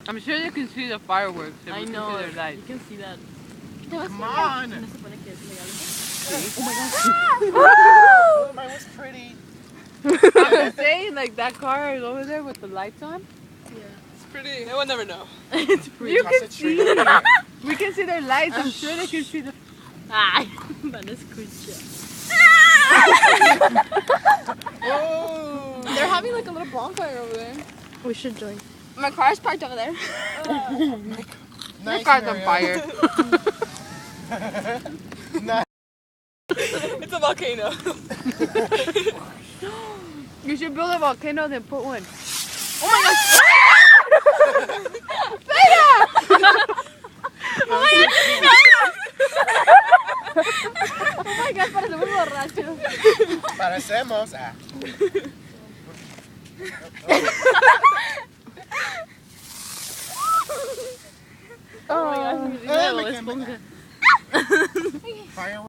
I'm sure you can see the fireworks. If I we know. Can see their lights. You can see that. Come on. No se supone que es legal. Oh my gosh. Mine was pretty. I'm saying, like, that car is over there with the lights on. Yeah. It's pretty. No one never know. It's pretty. You can see. We can see their lights. I'm sure they can see the. Ay, van a escuchar. Oh. They're having like a little bonfire over there. We should join. My car's parked over there. Your car's on fire. Nice. It's a volcano. You should build a volcano, then put one. Oh my gosh! Oh my god, parecemos borrachos. Parecemos. Ah. Oh my gosh, me esponja. Fire.